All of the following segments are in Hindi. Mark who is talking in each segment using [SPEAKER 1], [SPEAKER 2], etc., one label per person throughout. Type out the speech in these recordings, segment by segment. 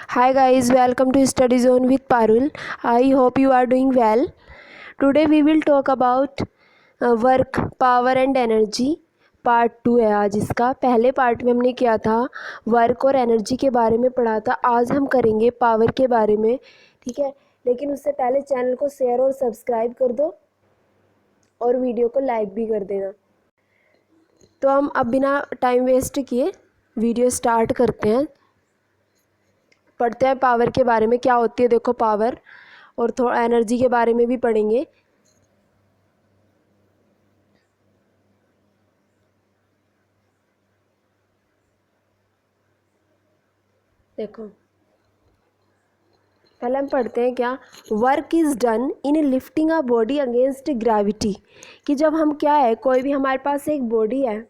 [SPEAKER 1] Hi guys, welcome to Study Zone with Parul. I hope you are doing well. Today we will talk about work, power and energy. Part 2 है आज इसका। पहले पार्ट में हमने किया था वर्क और एनर्जी के बारे में पढ़ा था। आज हम करेंगे पावर के बारे में, ठीक है। लेकिन उससे पहले चैनल को शेयर और सब्सक्राइब कर दो और वीडियो को लाइक भी कर देना। तो हम अब बिना टाइम वेस्ट किए वीडियो स्टार्ट करते हैं। पढ़ते हैं पावर के बारे में, क्या होती है देखो पावर, और थोड़ा एनर्जी के बारे में भी पढ़ेंगे। देखो पहले हम पढ़ते हैं क्या, work is done in lifting a body against gravity. कि जब हम क्या है, कोई भी हमारे पास एक बॉडी है,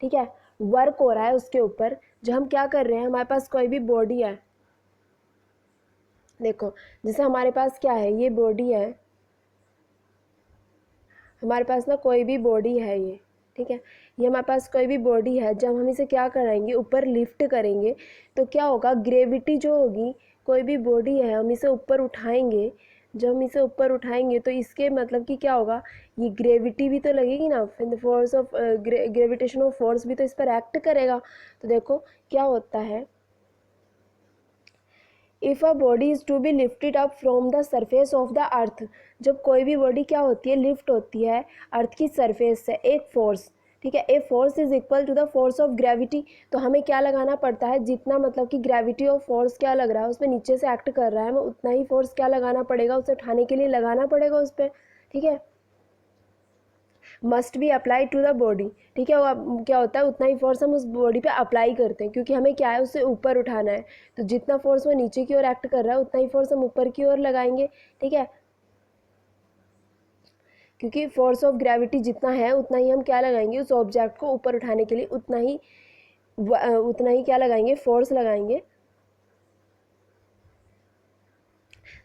[SPEAKER 1] ठीक है, वर्क हो रहा है उसके ऊपर। जब हम क्या कर रहे हैं, हमारे पास कोई भी बॉडी है, देखो जैसे हमारे पास क्या है, ये बॉडी है, हमारे पास ना कोई भी बॉडी है ये, ठीक है, ये हमारे पास कोई भी बॉडी है। जब हम इसे क्या कराएंगे, ऊपर लिफ्ट करेंगे, तो क्या होगा, ग्रेविटी जो होगी, कोई भी बॉडी है हम इसे ऊपर उठाएंगे, जब हम इसे ऊपर उठाएंगे तो इसके मतलब कि क्या होगा, ये ग्रेविटी भी तो लगेगी ना, force of gravitation of force भी तो इस पर एक्ट करेगा। तो देखो क्या होता है, if a body is to be lifted up from the surface of the earth. जब कोई भी बॉडी क्या होती है, लिफ्ट होती है अर्थ की सरफेस से, एक फोर्स, ठीक है, a force is equal to the force of gravity. तो हमें क्या लगाना पड़ता है, जितना मतलब कि ग्रेविटी ऑफ फोर्स क्या लग रहा है उसमें नीचे से एक्ट कर रहा है, हमें उतना ही फोर्स क्या लगाना पड़ेगा, उसे उठाने के लिए लगाना पड़ेगा उस पर, ठीक है। Must be apply to the body, ठीक है, वो क्या होता है, उतना ही फोर्स हम उस बॉडी पे अप्लाई करते हैं, क्योंकि हमें क्या है, उसे ऊपर उठाना है। तो जितना फोर्स वो नीचे की ओर एक्ट कर रहा है उतना ही फोर्स हम ऊपर की ओर लगाएंगे, ठीक है, क्योंकि फोर्स ऑफ ग्रेविटी जितना है उतना ही हम क्या लगाएंगे, उस ऑब्जेक्ट को ऊपर उठाने के लिए उतना ही क्या लगाएंगे, फोर्स लगाएंगे।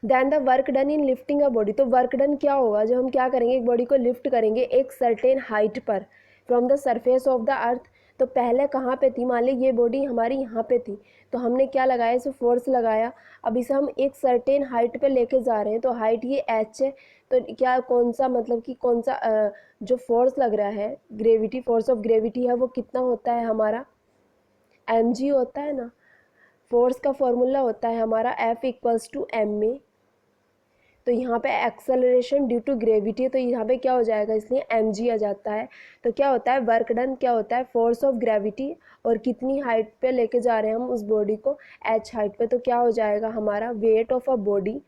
[SPEAKER 1] Then the work done in lifting a body. तो वर्क डन क्या होगा, जब हम क्या करेंगे, एक बॉडी को लिफ्ट करेंगे एक सर्टेन हाइट पर from the surface of the अर्थ। तो पहले कहाँ पे थी, मान ली ये बॉडी हमारी यहाँ पे थी, तो हमने क्या लगाया, इसे फोर्स लगाया। अब इसे हम एक सर्टेन हाइट पे लेके जा रहे हैं, तो हाइट ये एच है। तो क्या, कौन सा मतलब कि कौन सा जो फोर्स लग रहा है, ग्रेविटी, फोर्स ऑफ ग्रेविटी है, वो कितना होता है हमारा, एम जी होता है ना। फोर्स का फॉर्मूला होता है हमारा F equals to M A. तो यहाँ पे एक्सेलरेशन ड्यू टू ग्रेविटी, तो यहाँ पे क्या हो जाएगा, इसलिए एम जी आ जाता है। तो क्या होता है, वर्क डन क्या होता है, फोर्स ऑफ ग्रेविटी, और कितनी हाइट पे लेके जा रहे हैं हम उस बॉडी को, एच हाइट पे। तो क्या हो जाएगा हमारा वेट ऑफ अ बॉडी।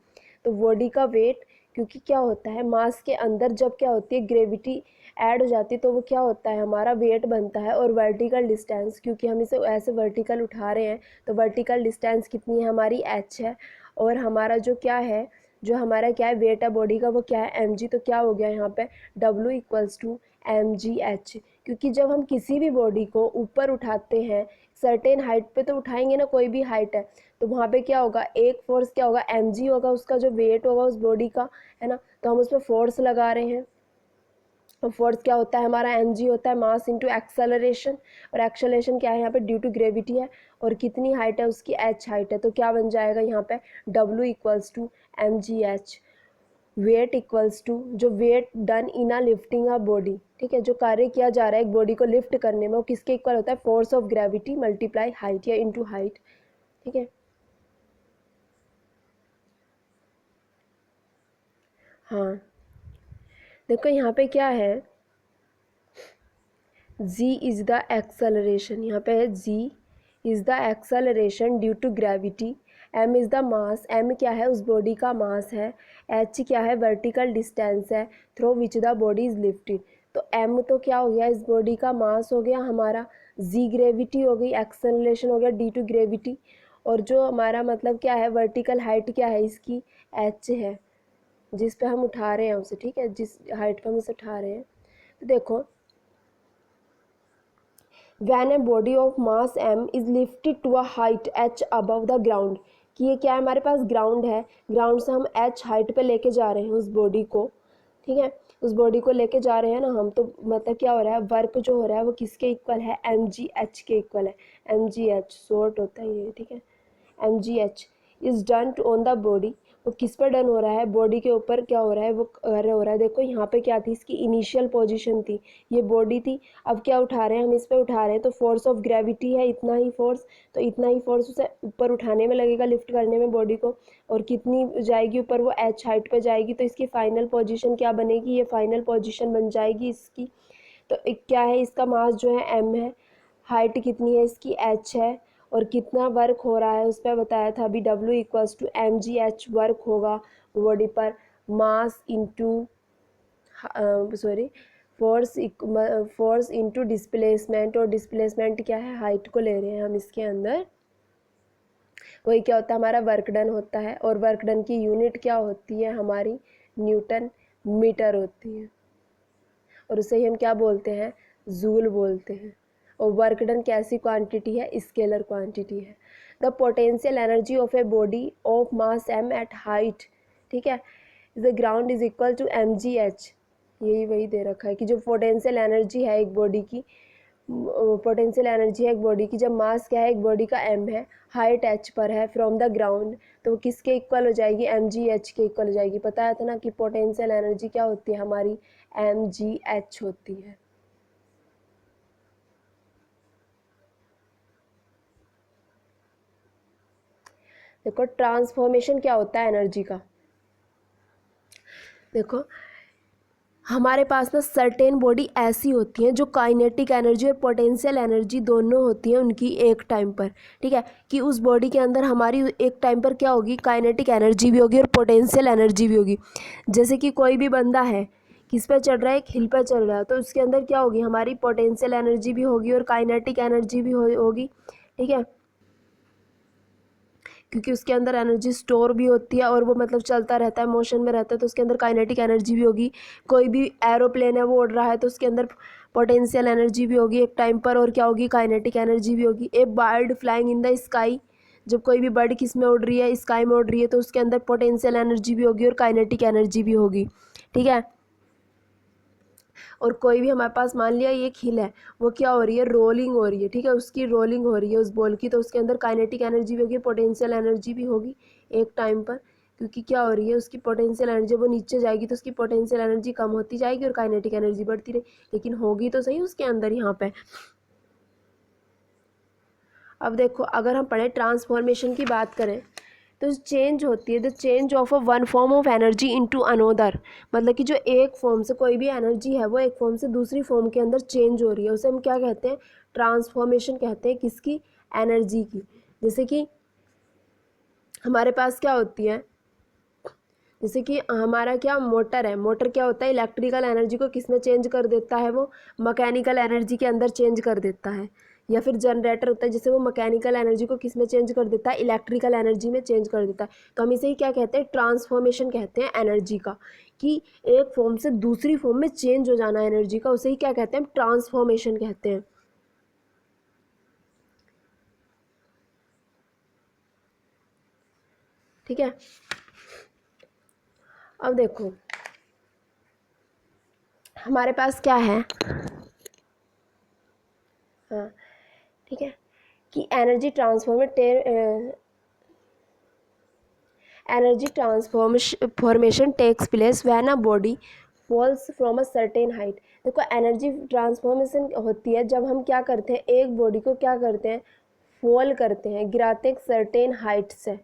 [SPEAKER 1] तो बॉडी का वेट, क्योंकि क्या होता है, मास के अंदर जब क्या होती है, ग्रेविटी ऐड हो जाती है, तो वो क्या होता है, हमारा वेट बनता है। और वर्टिकल डिस्टेंस, क्योंकि हम इसे ऐसे वर्टिकल उठा रहे हैं, तो वर्टिकल डिस्टेंस कितनी है हमारी, एच है। और हमारा जो क्या है, जो हमारा क्या है, वेट है बॉडी का, वो क्या है, एम जी। तो क्या हो गया यहाँ पे, W equals to M G H. क्योंकि जब हम किसी भी बॉडी को ऊपर उठाते हैं, सर्टेन हाइट पे तो उठाएंगे ना, कोई भी हाइट है, तो वहाँ पे क्या होगा, एक फोर्स क्या होगा, एम जी होगा, उसका जो वेट होगा उस बॉडी का, है ना। तो हम उस पर फोर्स लगा रहे हैं, और फोर्स क्या होता है हमारा, एम जी होता है, मास इंटू एक्सेलरेशन। और एक्सेलरेशन क्या है यहाँ पे, ड्यू टू ग्रेविटी है, और कितनी हाइट है उसकी, एच हाइट है। तो क्या बन जाएगा यहाँ पे, W equals to M G H. Weight equals to, जो weight done in a lifting a body, ठीक है, जो कार्य किया जा रहा है एक बॉडी को लिफ्ट करने में, वो किसके इक्वल होता है, force of gravity multiply height या इनटू हाइट, ठीक है। हाँ देखो यहाँ पे क्या है, z इज़ द एक्सेलरेशन, यहाँ पे है z is the acceleration due to gravity, m is the mass, m क्या है, उस बॉडी का मास है, h क्या है, वर्टिकल डिस्टेंस है through which the body is lifted. तो m तो क्या हो गया, इस बॉडी का मास हो गया हमारा, z ग्रेविटी हो गई, एक्सेलरेशन हो गया ड्यू टू ग्रेविटी, और जो हमारा मतलब क्या है, वर्टिकल हाइट क्या है इसकी, h है, जिस पे हम उठा रहे हैं उसे, ठीक है, जिस हाइट पे हम उसे उठा रहे हैं। तो देखो, when a body of mass m is lifted to a height h above the ground, कि ये क्या है, हमारे पास ग्राउंड है, ग्राउंड से हम h हाइट पे लेके जा रहे हैं उस बॉडी को, ठीक है, उस बॉडी को लेके जा रहे हैं ना हम। तो मतलब क्या हो रहा है, वर्क जो हो रहा है वो किसके इक्वल है, एम जी एच के इक्वल है, एम जी एच शॉर्ट होता है ये, ठीक है, mgh is done on the body, वो किस पर डन हो रहा है, बॉडी के ऊपर क्या हो रहा है, वो कार्य हो रहा है। देखो यहाँ पे क्या थी, इसकी इनिशियल पोजीशन थी, ये बॉडी थी, अब क्या उठा रहे हैं हम, इस पर उठा रहे हैं, तो फोर्स ऑफ ग्रेविटी है इतना ही फोर्स, तो इतना ही फोर्स उसे ऊपर उठाने में लगेगा, लिफ्ट करने में बॉडी को, और कितनी जाएगी ऊपर, वो h हाइट पर जाएगी, तो इसकी फाइनल पोजीशन क्या बनेगी, ये फाइनल पोजीशन बन जाएगी इसकी। तो क्या है, इसका मास जो है m है, हाइट कितनी है इसकी h है, और कितना वर्क हो रहा है उस पर बताया था अभी, W equals to mgh work होगा बॉडी पर, mass into sorry force into displacement, और डिस्प्लेसमेंट क्या है, हाइट को ले रहे हैं हम इसके अंदर, वही क्या होता है हमारा वर्क डन होता है, और वर्क डन की यूनिट क्या होती है हमारी, न्यूटन मीटर होती है, और उसे ही हम क्या बोलते हैं, जूल बोलते हैं। और वर्क डन कैसी क्वांटिटी है, स्केलर क्वांटिटी है। The potential energy of a body of mass m at height, ठीक है, the ground is equal to mgh, यही वही दे रखा है कि जो पोटेंशियल एनर्जी है एक बॉडी की, पोटेंशियल एनर्जी है एक बॉडी की, जब मास क्या है एक बॉडी का m है, हाइट h पर है फ्रॉम द ग्राउंड, तो वो किसके इक्वल हो जाएगी, mgh के इक्वल हो जाएगी। पता था ना कि पोटेंशियल एनर्जी क्या होती है हमारी, mgh होती है। देखो ट्रांसफॉर्मेशन क्या होता है एनर्जी का, देखो हमारे पास ना सर्टेन बॉडी ऐसी होती हैं जो काइनेटिक एनर्जी और पोटेंशियल एनर्जी दोनों होती हैं उनकी एक टाइम पर, ठीक है, कि उस बॉडी के अंदर हमारी एक टाइम पर क्या होगी, काइनेटिक एनर्जी भी होगी और पोटेंशियल एनर्जी भी होगी। जैसे कि कोई भी बंदा है, किस पे चढ़ रहा है, एक हिल पे चढ़ रहा है, तो उसके अंदर क्या होगी, हमारी पोटेंशियल एनर्जी भी होगी और काइनेटिक एनर्जी भी होगी, ठीक है, क्योंकि उसके अंदर एनर्जी स्टोर भी होती है और वो मतलब चलता रहता है, मोशन में रहता है, तो उसके अंदर काइनेटिक एनर्जी भी होगी। कोई भी एरोप्लेन है वो उड़ रहा है, तो उसके अंदर पोटेंशियल एनर्जी भी होगी एक टाइम पर, और क्या होगी, काइनेटिक एनर्जी भी होगी। A bird flying in the sky, जब कोई भी बर्ड किस में उड़ रही है, स्काई में उड़ रही है, तो उसके अंदर पोटेंशियल एनर्जी भी होगी और काइनेटिक एनर्जी भी होगी, ठीक है। और कोई भी हमारे पास, मान लिया ये हिल है, वो क्या हो रही है, रोलिंग हो रही है, ठीक है, उसकी रोलिंग हो रही है उस बॉल की, तो उसके अंदर काइनेटिक एनर्जी भी होगी, पोटेंशियल एनर्जी भी होगी एक टाइम पर, क्योंकि क्या हो रही है, उसकी पोटेंशियल एनर्जी, वो नीचे जाएगी तो उसकी पोटेंशियल एनर्जी कम होती जाएगी और काइनेटिक एनर्जी बढ़ती रहेगी, लेकिन होगी तो सही उसके अंदर यहाँ पे। अब देखो अगर हम पढ़े ट्रांसफॉर्मेशन की बात करें, तो चेंज होती है, the change of a one form of energy into another, मतलब कि जो एक फॉर्म से कोई भी एनर्जी है वो एक फॉर्म से दूसरी फॉर्म के अंदर चेंज हो रही है, उसे हम क्या कहते हैं, ट्रांसफॉर्मेशन कहते हैं, किसकी, एनर्जी की। जैसे कि हमारे पास क्या होती है, जैसे कि हमारा क्या मोटर है, मोटर क्या होता है, इलेक्ट्रिकल एनर्जी को किस में चेंज कर देता है, वो मैकेनिकल एनर्जी के अंदर चेंज कर देता है। या फिर जनरेटर होता है, जिसे वो मैकेनिकल एनर्जी को किस में चेंज कर देता है, इलेक्ट्रिकल एनर्जी में चेंज कर देता है। तो हम इसे ही क्या कहते हैं, ट्रांसफॉर्मेशन कहते हैं एनर्जी का, कि एक फॉर्म से दूसरी फॉर्म में चेंज हो जाना एनर्जी का, उसे ही क्या कहते हैं, ट्रांसफॉर्मेशन कहते हैं, ठीक है। अब देखो हमारे पास क्या है, हाँ ठीक है, कि energy transformation takes place when a body falls from a certain height. देखो एनर्जी ट्रांसफॉर्मेशन होती है जब हम क्या करते हैं, एक बॉडी को क्या करते हैं, फॉल करते हैं, गिराते हैं एक सर्टेन हाइट से,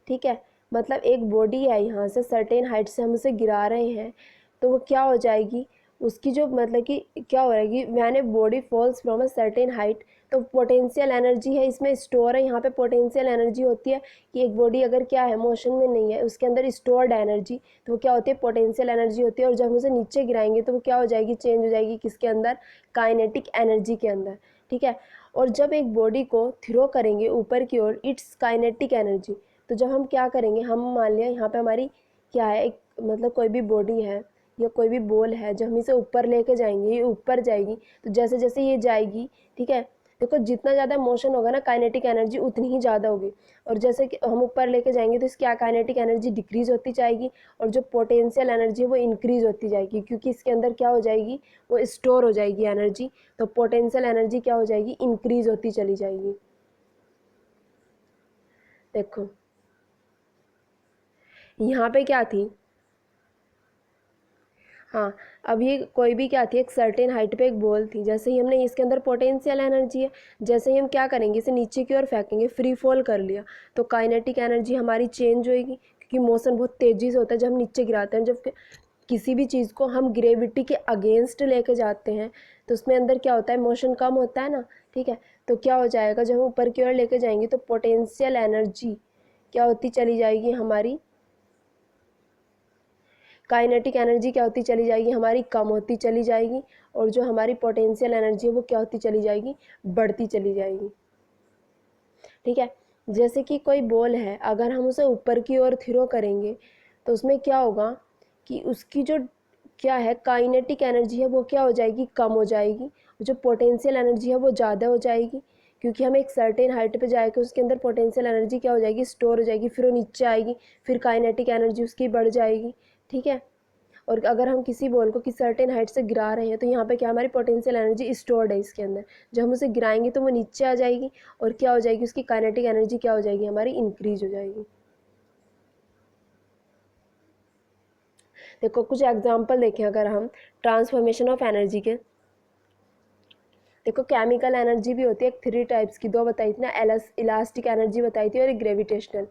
[SPEAKER 1] ठीक है, मतलब एक बॉडी है यहाँ से सर्टेन हाइट से हम उसे गिरा रहे हैं, तो वो क्या हो जाएगी, उसकी जो मतलब कि क्या हो जाएगी, when a body falls from a certain height, तो पोटेंशियल एनर्जी है इसमें स्टोर है, यहाँ पे पोटेंशियल एनर्जी होती है कि एक बॉडी अगर क्या है, मोशन में नहीं है, उसके अंदर स्टोर्ड एनर्जी, तो वो क्या होती है, पोटेंशियल एनर्जी होती है, और जब हम उसे नीचे गिराएंगे तो वो क्या हो जाएगी, चेंज हो जाएगी किसके अंदर, काइनेटिक एनर्जी के अंदर, ठीक है। और जब एक बॉडी को थ्रो करेंगे ऊपर की ओर, इट्स काइनेटिक एनर्जी, तो जब हम क्या करेंगे, हम मान लिया यहाँ पे हमारी क्या है, एक मतलब कोई भी बॉडी है या कोई भी बॉल है, जब हम इसे ऊपर लेके जाएंगे, ये ऊपर जाएगी, तो जैसे जैसे ये जाएगी, ठीक है, देखो जितना ज़्यादा मोशन होगा ना, काइनेटिक एनर्जी उतनी ही ज़्यादा होगी, और जैसे कि हम ऊपर लेके जाएंगे तो इसकी काइनेटिक एनर्जी डिक्रीज होती जाएगी, और जो पोटेंशियल एनर्जी है वो इंक्रीज होती जाएगी, क्योंकि इसके अंदर क्या हो जाएगी, वो स्टोर हो जाएगी एनर्जी, तो पोटेंशियल एनर्जी क्या हो जाएगी, इंक्रीज होती चली जाएगी। देखो यहाँ पे क्या थी, हाँ, अब ये कोई भी क्या थी, एक सर्टेन हाइट पे एक बॉल थी, जैसे ही हमने इसके अंदर पोटेंशियल एनर्जी है, जैसे ही हम क्या करेंगे इसे नीचे की ओर फेंकेंगे, फ्री फॉल कर लिया, तो काइनेटिक एनर्जी हमारी चेंज होएगी, क्योंकि मोशन बहुत तेज़ी से होता है जब हम नीचे गिराते हैं। जब किसी भी चीज़ को हम ग्रेविटी के अगेंस्ट लेके जाते हैं तो उसमें अंदर क्या होता है, मोशन कम होता है ना, ठीक है। तो क्या हो जाएगा, जब हम ऊपर की ओर लेके जाएंगे तो पोटेंशियल एनर्जी क्या होती चली जाएगी हमारी, काइनेटिक एनर्जी क्या होती चली जाएगी हमारी, कम होती चली जाएगी, और जो हमारी पोटेंशियल एनर्जी है वो क्या होती चली जाएगी, बढ़ती चली जाएगी, ठीक है। जैसे कि कोई बॉल है, अगर हम उसे ऊपर की ओर थ्रो करेंगे तो उसमें क्या होगा कि उसकी जो क्या है काइनेटिक एनर्जी है वो क्या हो जाएगी, कम हो जाएगी, जो पोटेंशियल एनर्जी है वो ज़्यादा हो जाएगी, क्योंकि हम एक सर्टेन हाइट पे जाएकर उसके अंदर पोटेंशियल एनर्जी क्या हो जाएगी, स्टोर हो जाएगी, फिर वो नीचे आएगी, फिर काइनेटिक एनर्जी उसकी बढ़ जाएगी, ठीक है। और अगर हम किसी बॉल को किसी सर्टेन हाइट से गिरा रहे हैं तो यहाँ पे क्या हमारी पोटेंशियल एनर्जी स्टोर्ड है इसके अंदर, जब हम उसे गिराएंगे तो वो नीचे आ जाएगी, और क्या हो जाएगी, उसकी काइनेटिक एनर्जी क्या हो जाएगी हमारी, इंक्रीज हो जाएगी। देखो कुछ एग्जांपल देखें अगर हम ट्रांसफॉर्मेशन ऑफ एनर्जी के, देखो केमिकल एनर्जी भी होती है, एक 3 टाइप्स की, 2 बताई थी ना, इलास्टिक एनर्जी बताई थी और एक ग्रेविटेशनल,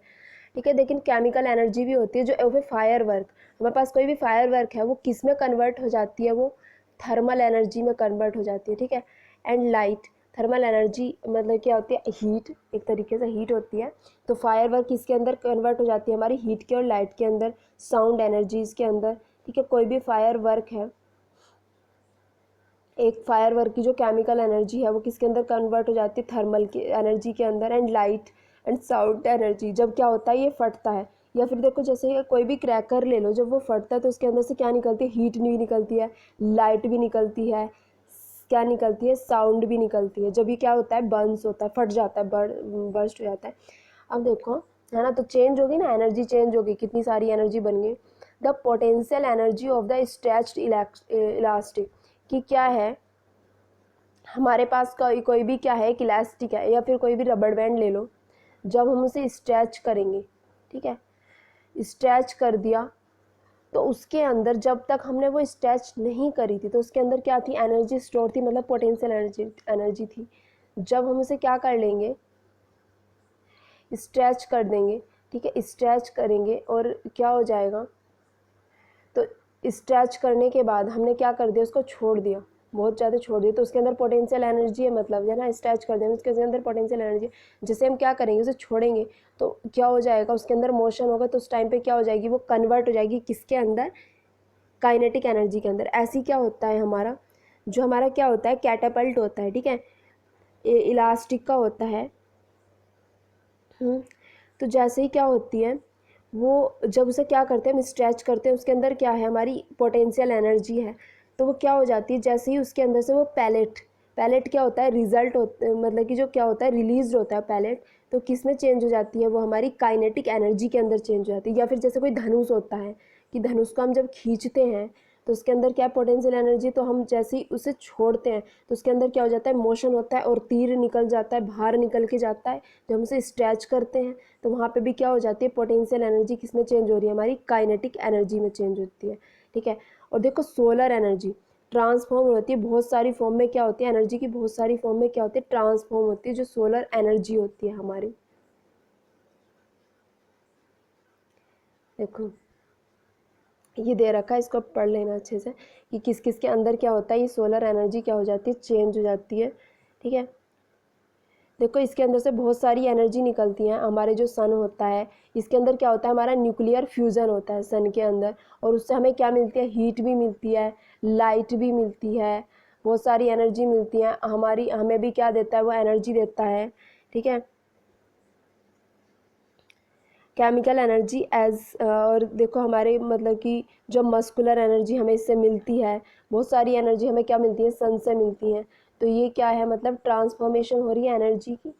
[SPEAKER 1] ठीक है। लेकिन केमिकल एनर्जी भी होती है जो फायर वर्क, हमारे पास कोई भी फायर वर्क है वो किस में कन्वर्ट हो जाती है, वो थर्मल एनर्जी में कन्वर्ट हो जाती है, ठीक है। एंड लाइट, थर्मल एनर्जी मतलब क्या होती है, हीट, एक तरीके से हीट होती है, तो फायर वर्क किसके अंदर कन्वर्ट हो जाती है हमारी, हीट के और लाइट के अंदर, साउंड एनर्जीज के अंदर, ठीक है। कोई भी फायर वर्क है, एक फायर वर्क की जो केमिकल एनर्जी है वो किसके अंदर कन्वर्ट हो जाती है, थर्मल की एनर्जी के अंदर। And light and sound energy, जब क्या होता है ये फटता है, या फिर देखो जैसे कोई भी क्रैकर ले लो, जब वो फटता है तो उसके अंदर से क्या निकलती है, हीट भी निकलती है, लाइट भी निकलती है, क्या निकलती है, साउंड भी निकलती है, जब ये क्या होता है, बर्न्स होता है, फट जाता है, बर्स्ट हो जाता है। अब देखो है ना, तो चेंज होगी ना, एनर्जी चेंज होगी, कितनी सारी एनर्जी बन गई। The potential energy of the stretched elastic, कि क्या है हमारे पास कोई भी क्या है, एक इलास्टिक है या फिर कोई भी रबड़ बैंड ले लो, जब हम उसे स्ट्रेच करेंगे, ठीक है, स्ट्रेच कर दिया, तो उसके अंदर जब तक हमने वो स्ट्रेच नहीं करी थी तो उसके अंदर क्या थी, एनर्जी स्टोर थी, मतलब पोटेंशियल एनर्जी थी। जब हम उसे क्या कर लेंगे, स्ट्रेच कर देंगे, ठीक है, स्ट्रेच करेंगे और क्या हो जाएगा, तो स्ट्रेच करने के बाद हमने क्या कर दिया, उसको छोड़ दिया, बहुत ज़्यादा छोड़ दिया, तो उसके अंदर पोटेंशियल एनर्जी है, मतलब है ना, स्ट्रेच कर देंगे उसके अंदर पोटेंशियल एनर्जी, जैसे हम क्या करेंगे उसे छोड़ेंगे तो क्या हो जाएगा, उसके अंदर मोशन होगा, तो उस टाइम पे क्या हो जाएगी, वो कन्वर्ट हो जाएगी किसके अंदर, काइनेटिक एनर्जी के अंदर। ऐसी क्या होता है हमारा, जो हमारा क्या होता है, कैटापल्ट होता है, ठीक है, इलास्टिक का होता है। तो जैसे ही क्या होती है, वो जब उसे क्या करते हैं, हम स्ट्रेच करते हैं, उसके अंदर क्या है हमारी पोटेंशियल एनर्जी है, तो वो क्या हो जाती है, जैसे ही उसके अंदर से वो पैलेट क्या होता है, रिजल्ट होता मतलब कि जो क्या होता है, रिलीज होता है पैलेट, तो किस में चेंज हो जाती है, वो हमारी काइनेटिक एनर्जी के अंदर चेंज हो जाती है। या फिर जैसे कोई धनुष होता है, कि धनुष को हम जब खींचते हैं तो उसके अंदर क्या पोटेंशियल एनर्जी, तो हम जैसे ही उसे छोड़ते हैं तो उसके अंदर क्या हो जाता है, मोशन होता है और तीर निकल जाता है, बाहर निकल के जाता है। जब हम उसे स्ट्रेच करते हैं तो वहाँ पे भी क्या हो जाती है, पोटेंशियल एनर्जी किस में चेंज हो रही है, हमारी काइनेटिक एनर्जी में चेंज होती है, ठीक है। और देखो सोलर एनर्जी ट्रांसफॉर्म होती है, बहुत सारी फॉर्म में क्या होती है, एनर्जी की बहुत सारी फॉर्म में क्या होती है, ट्रांसफॉर्म होती है, जो सोलर एनर्जी होती है हमारी। देखो ये दे रखा है, इसको पढ़ लेना अच्छे से कि किस किस के अंदर क्या होता है, ये सोलर एनर्जी क्या हो जाती है, चेंज हो जाती है, ठीक है। देखो इसके अंदर से बहुत सारी एनर्जी निकलती हैं, हमारे जो सन होता है इसके अंदर क्या होता है, हमारा न्यूक्लियर फ्यूज़न होता है सन के अंदर, और उससे हमें क्या मिलती है, हीट भी मिलती है, लाइट भी मिलती है, बहुत सारी एनर्जी मिलती है हमारी, हमें भी क्या देता है, वो एनर्जी देता है, ठीक है। केमिकल एनर्जी और देखो हमारे मतलब कि जो मस्कुलर एनर्जी हमें इससे मिलती है, बहुत सारी एनर्जी हमें क्या मिलती है, सन से मिलती है। तो ये क्या है, मतलब ट्रांसफॉर्मेशन हो रही है एनर्जी की।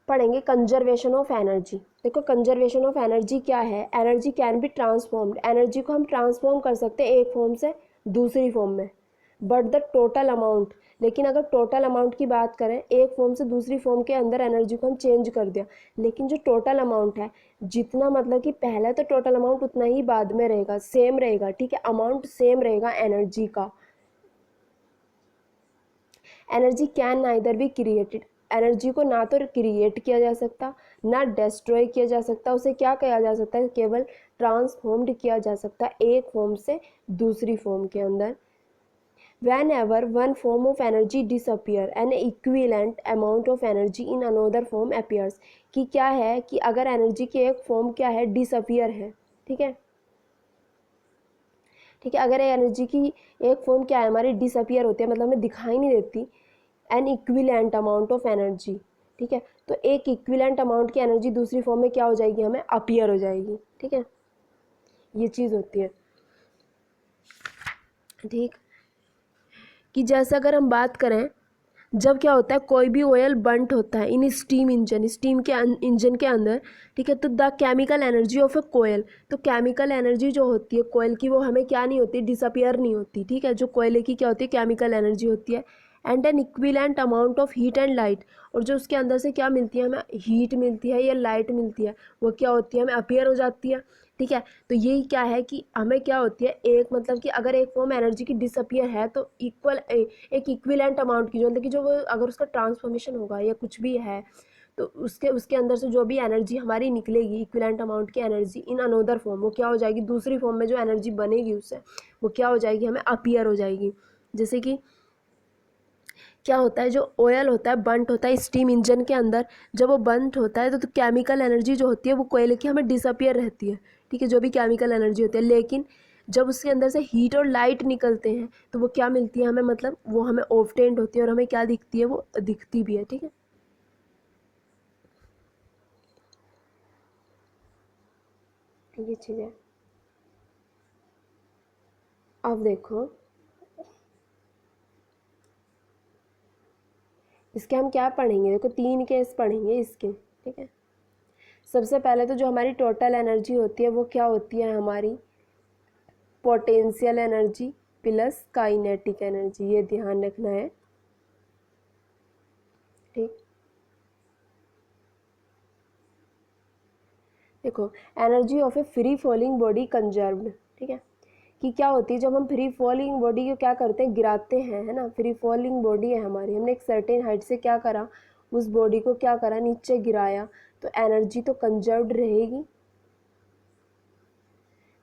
[SPEAKER 1] पढ़ेंगे कंजर्वेशन ऑफ एनर्जी। देखो कंजर्वेशन ऑफ एनर्जी क्या है, energy can be transformed, energy को हम ट्रांसफॉर्म कर सकते हैं एक फॉर्म से दूसरी फॉर्म में, बट द टोटल अमाउंट, लेकिन अगर टोटल अमाउंट की बात करें, एक फॉर्म से दूसरी फॉर्म के अंदर एनर्जी को हम चेंज कर दिया, लेकिन जो टोटल अमाउंट है, जितना मतलब कि पहले तो टोटल अमाउंट उतना ही बाद में रहेगा, सेम रहेगा, ठीक है, अमाउंट सेम रहेगा एनर्जी का। Energy can neither be created, energy को ना तो क्रिएट किया जा सकता, ना डिस्ट्रॉय किया जा सकता, उसे क्या किया जा सकता है, केवल ट्रांसफॉर्म्ड किया जा सकता है एक फॉर्म से दूसरी फॉर्म के अंदर। Whenever one form of energy disappear, an equivalent amount of energy in another form appears, कि क्या है कि अगर एनर्जी की एक फॉर्म क्या है, डिसअपियर है, ठीक है, ठीक है, अगर एनर्जी की एक फॉर्म क्या है हमारी, डिसअपियर होती है, मतलब हमें दिखाई नहीं देती, N equivalent amount of energy, ठीक है, तो एक इक्विवेलेंट अमाउंट की एनर्जी दूसरी फॉर्म में क्या हो जाएगी, हमें अपीयर हो जाएगी, ठीक है, ये चीज़ होती है, ठीक। कि जैसे अगर हम बात करें, जब क्या होता है, कोई भी ऑयल बर्न्ट होता है इन स्टीम इंजन, स्टीम के इंजन के अंदर, ठीक है, तो द केमिकल एनर्जी ऑफ ए कोयल, तो केमिकल एनर्जी जो होती है कोयल की, वो हमें क्या नहीं होती, डिसअपियर नहीं होती, ठीक है, जो कोयले की क्या होती है, केमिकल एनर्जी होती है, and N equivalent amount of heat and light, और जो उसके अंदर से क्या मिलती है, हमें हीट मिलती है या लाइट मिलती है, वो क्या होती है, हमें अपीयर हो जाती है, ठीक है। तो यही क्या है कि हमें क्या होती है, एक मतलब कि अगर एक फॉर्म एनर्जी की डिसअपियर है, तो इक्वल एक इक्विवेलेंट अमाउंट की, जो मतलब कि जो वो अगर उसका ट्रांसफॉर्मेशन होगा या कुछ भी है, तो उसके उसके अंदर से जो भी एनर्जी हमारी निकलेगी, इक्विवेलेंट अमाउंट की एनर्जी इन अनोदर फॉर्म, वो क्या हो जाएगी, दूसरी फॉर्म में जो एनर्जी बनेगी उससे, वो क्या हो जाएगी, हमें अपीयर हो जाएगी। जैसे कि क्या होता है, जो ऑयल होता है बर्न्ट होता है स्टीम इंजन के अंदर, जब वो बर्न्ट होता है तो केमिकल एनर्जी जो होती है वो कोयले की हमें डिसअपियर रहती है, ठीक है, जो भी केमिकल एनर्जी होती है, लेकिन जब उसके अंदर से हीट और लाइट निकलते हैं तो वो क्या मिलती है हमें, मतलब वो हमें ऑब्टेन्ड होती है और हमें क्या दिखती है, वो दिखती भी है, ठीक है, ये चीज़ है। अब देखो इसके हम क्या पढ़ेंगे, देखो 3 केस पढ़ेंगे इसके, ठीक है। सबसे पहले तो जो हमारी टोटल एनर्जी होती है वो क्या होती है हमारी, potential energy plus kinetic energy, ये ध्यान रखना है, ठीक। देखो energy of A free falling body conserved, ठीक है, कि क्या होती है जब हम फ्री फॉलिंग बॉडी को क्या करते हैं, गिराते हैं, है ना, फ्री फॉलिंग बॉडी है हमारी, हमने एक सर्टेन हाइट से क्या करा, उस बॉडी को क्या करा, नीचे गिराया, तो एनर्जी तो कंजर्व्ड रहेगी।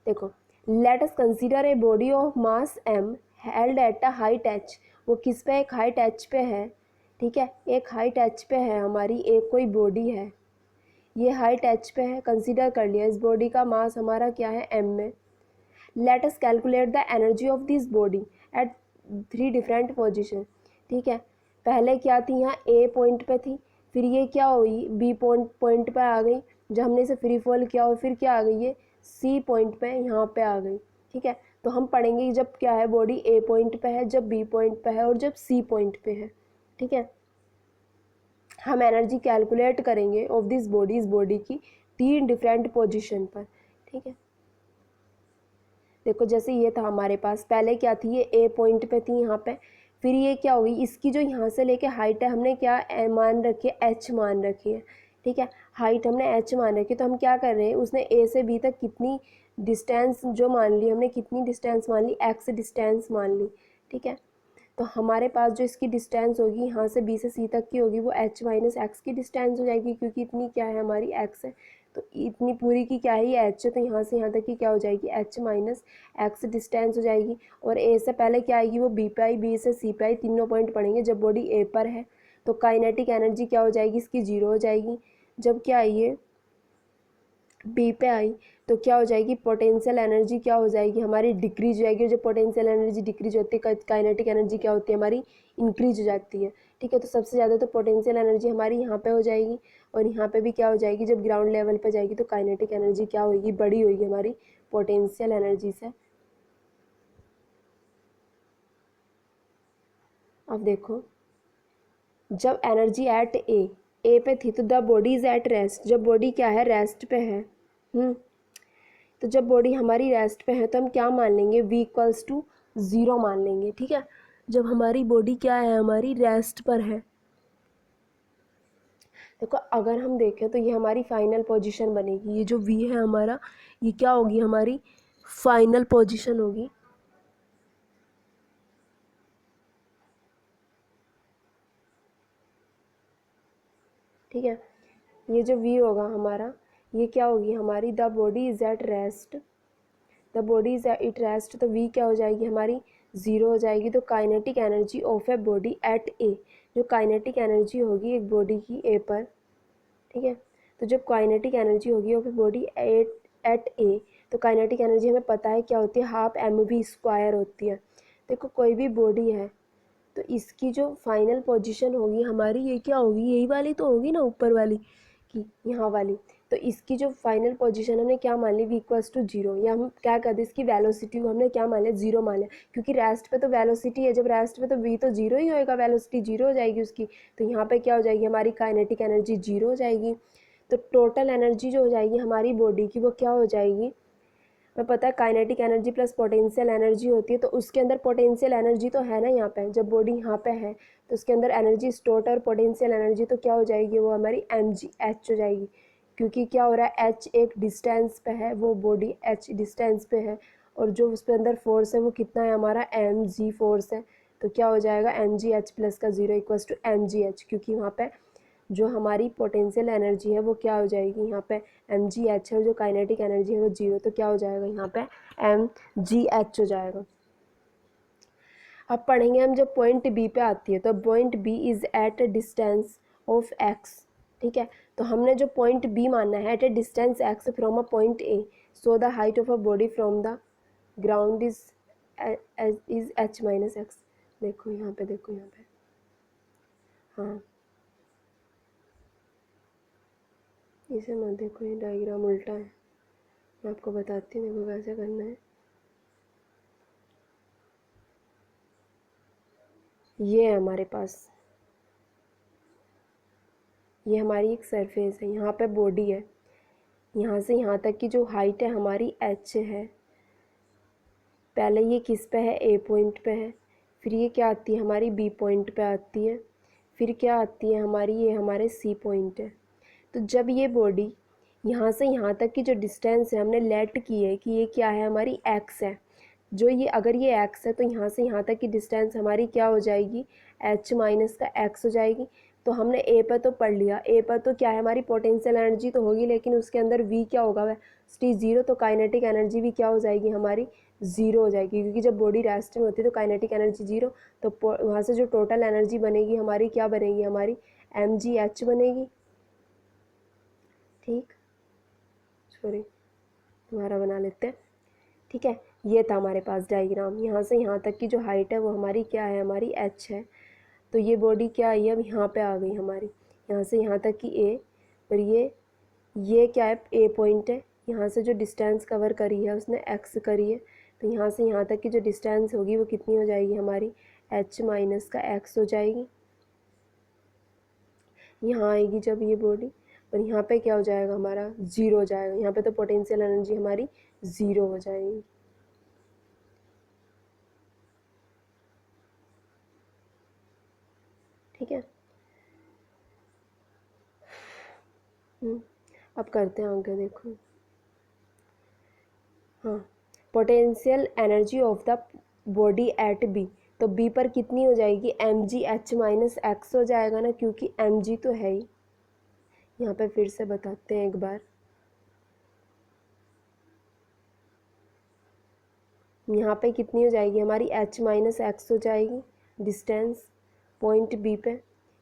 [SPEAKER 1] देखो let us consider a body of mass m held at a height h, वो किस पे, एक हाइट h पे है, ठीक है, एक हाइट h पे है हमारी, एक कोई बॉडी है, ये हाइट h पे है, कंसीडर कर लिया, इस बॉडी का मास हमारा क्या है, m में। Let us calculate the energy of this body at 3 different position, ठीक है, पहले क्या थी, यहाँ ए पॉइंट पे थी, फिर ये क्या हुई, बी पॉइंट पे आ गई, जब हमने इसे फ्री फॉल किया, और फिर क्या आ गई, ये सी पॉइंट पे यहाँ पे आ गई, ठीक है। तो हम पढ़ेंगे जब क्या है, बॉडी ए पॉइंट पे है, जब बी पॉइंट पे है, और जब सी पॉइंट पे है, ठीक है, हम एनर्जी कैलकुलेट करेंगे ऑफ दिस बॉडी, इस बॉडी की 3 डिफरेंट पोजिशन पर, ठीक है। देखो जैसे ये था हमारे पास, पहले क्या थी, ये ए पॉइंट पे थी यहाँ पे, फिर ये क्या हुई, इसकी जो यहाँ से लेके हाइट है, हमने क्या मान रखी है, एच मान रखी है, ठीक है, हाइट हमने एच मान रखी है, तो हम क्या कर रहे हैं, उसने ए से बी तक कितनी डिस्टेंस जो मान ली, हमने कितनी डिस्टेंस मान ली, एक्स डिस्टेंस मान ली, ठीक है। तो हमारे पास जो इसकी डिस्टेंस होगी यहाँ से बी से सी तक की होगी, वो एच माइनस एक्स की डिस्टेंस हो जाएगी, क्योंकि इतनी क्या है हमारी, एक्स है, तो इतनी पूरी की क्या है, ये एच है, तो यहाँ से यहाँ तक की क्या हो जाएगी, एच माइनस एक्स डिस्टेंस हो जाएगी। और ए से पहले क्या आएगी, वो बी पे आई, बी से सी पे आई, तीनों पॉइंट पढ़ेंगे। जब बॉडी ए पर है तो काइनेटिक एनर्जी क्या हो जाएगी, इसकी 0 हो जाएगी। जब क्या आई है, बी पे आई, तो क्या हो जाएगी, पोटेंशियल एनर्जी क्या हो जाएगी हमारी, डिक्रीज हो जाएगी। और जब पोटेंशियल एनर्जी डिक्रीज होती है, काइनेटिक एनर्जी क्या होती है हमारी, इंक्रीज हो जाती है, ठीक है। तो सबसे ज़्यादा तो पोटेंशियल एनर्जी हमारी यहाँ पे हो जाएगी, और यहाँ पे भी क्या हो जाएगी, जब ग्राउंड लेवल पे जाएगी तो काइनेटिक एनर्जी क्या होगी, बड़ी होगी हमारी पोटेंशियल एनर्जी से। अब देखो जब एनर्जी एट ए पे थी, तो the body is at rest, जब बॉडी क्या है, रेस्ट पे है, तो जब बॉडी हमारी रेस्ट पे है तो हम क्या मान लेंगे, v इक्वल्स टू 0 मान लेंगे, ठीक है। जब हमारी बॉडी क्या है, हमारी रेस्ट पर है। देखो अगर हम देखें तो ये हमारी फाइनल पोजीशन बनेगी, ये जो वी है हमारा, ये क्या होगी, हमारी फाइनल पोजीशन होगी। ठीक है, ये जो वी होगा हमारा, ये क्या होगी हमारी, the body is at rest, the body is at rest, तो वी क्या हो जाएगी हमारी, ज़ीरो हो जाएगी। तो kinetic energy of a body at a, जो काइनेटिक एनर्जी होगी एक बॉडी की ए पर, ठीक है, तो जब काइनेटिक एनर्जी होगी ऑफ ए बॉडी एट ए, तो काइनेटिक एनर्जी हमें पता है क्या होती है, हाफ एम वी स्क्वायर होती है। देखो कोई भी बॉडी है तो इसकी जो फाइनल पोजीशन होगी हमारी, ये क्या होगी, यही वाली तो होगी ना, ऊपर वाली की, यहाँ वाली। तो इसकी जो फाइनल पोजीशन हमने क्या मान ली, वी इक्वल्स टू जीरो, या हम क्या कर दें, इसकी वेलोसिटी को हमने क्या मान लिया, जीरो मान लिया, क्योंकि रेस्ट पे तो वेलोसिटी है, जब रेस्ट पे तो वी तो जीरो ही होएगा, वेलोसिटी जीरो हो जाएगी उसकी। तो यहाँ पे क्या हो जाएगी हमारी काइनेटिक एनर्जी जीरो हो जाएगी। तो टोटल एनर्जी जो हो जाएगी हमारी बॉडी की, वो क्या हो जाएगी, हमें पता है kinetic energy plus potential energy होती है, तो उसके अंदर पोटेंशियल एनर्जी तो है ना यहाँ पे, जब बॉडी यहाँ पे है तो उसके अंदर एनर्जी स्टोर्ड और पोटेंशियल एनर्जी तो क्या हो जाएगी, वो हमारी एम जी एच हो जाएगी, क्योंकि क्या हो रहा है, एच एक डिस्टेंस पे है, वो बॉडी एच डिस्टेंस पे है, और जो उस पर अंदर फोर्स है वो कितना है हमारा, एम जी फोर्स है। तो क्या हो जाएगा, एम जी एच प्लस का zero equals to M G H, क्योंकि वहाँ पे जो हमारी पोटेंशियल एनर्जी है वो क्या हो जाएगी, यहाँ पे एम जी एच है, और जो काइनेटिक एनर्जी है वो जीरो, तो क्या हो जाएगा यहाँ पे एम जी एच हो जाएगा। अब पढ़ेंगे हम जब पॉइंट बी पे आती है, तो point B is at a distance of X, ठीक है, तो हमने जो पॉइंट बी मानना है, at a distance X from a point A, so the height of a body from the ground is H minus X. देखो यहाँ पे, देखो यहाँ पे, हाँ इसे मत देखो, ये डायग्राम उल्टा है, मैं आपको बताती हूँ, देखो कैसे करना है। ये है हमारे पास, ये हमारी एक सरफेस है, यहाँ पे बॉडी है, यहाँ से यहाँ तक की जो हाइट है हमारी एच है। पहले ये किस पे है, ए पॉइंट पे है, फिर ये क्या आती है हमारी, बी पॉइंट पे आती है, फिर क्या आती है हमारी, ये हमारे सी पॉइंट है। तो जब ये बॉडी यहाँ से यहाँ तक की जो डिस्टेंस है हमने लेट की है कि ये क्या है हमारी एक्स है, जो ये अगर ये एक्स है तो यहाँ से यहाँ तक की डिस्टेंस हमारी क्या हो जाएगी, एच माइनस का एक्स हो जाएगी। तो हमने ए पर तो पढ़ लिया, ए पर तो क्या है हमारी पोटेंशियल एनर्जी तो होगी, लेकिन उसके अंदर वी क्या होगा, वह टी जीरो, तो काइनेटिक एनर्जी भी क्या हो जाएगी हमारी, ज़ीरो हो जाएगी, क्योंकि जब बॉडी रेस्ट में होती है तो काइनेटिक एनर्जी जीरो, तो वहाँ से जो टोटल एनर्जी बनेगी हमारी क्या बनेगी, हमारी एम जी एच बनेगी। ठीक, सॉरी दोबारा बना लेते हैं। ठीक है, ये था हमारे पास डायग्राम, यहाँ से यहाँ तक की जो हाइट है वो हमारी क्या है, हमारी एच है। तो ये बॉडी क्या आई है, अब यहाँ पे आ गई हमारी, यहाँ से यहाँ तक की ए, और ये क्या है, ए पॉइंट है, यहाँ से जो डिस्टेंस कवर करी है उसने एक्स करी है, तो यहाँ से यहाँ तक की जो डिस्टेंस होगी वो कितनी हो जाएगी हमारी, एच माइनस का एक्स हो जाएगी। यहाँ आएगी जब ये बॉडी, और यहाँ पे क्या हो जाएगा हमारा, ज़ीरो हो जाएगा, यहाँ पे तो पोटेंशियल एनर्जी हमारी ज़ीरो हो जाएगी। ठीक है, अब करते हैं आगे, देखो हाँ, potential energy of the body at B, तो बी पर कितनी हो जाएगी, M G H minus X हो जाएगा ना, क्योंकि एम जी तो है ही। यहाँ पे फिर से बताते हैं एक बार, यहाँ पे कितनी हो जाएगी हमारी, एच माइनस एक्स हो जाएगी डिस्टेंस पॉइंट बी पे,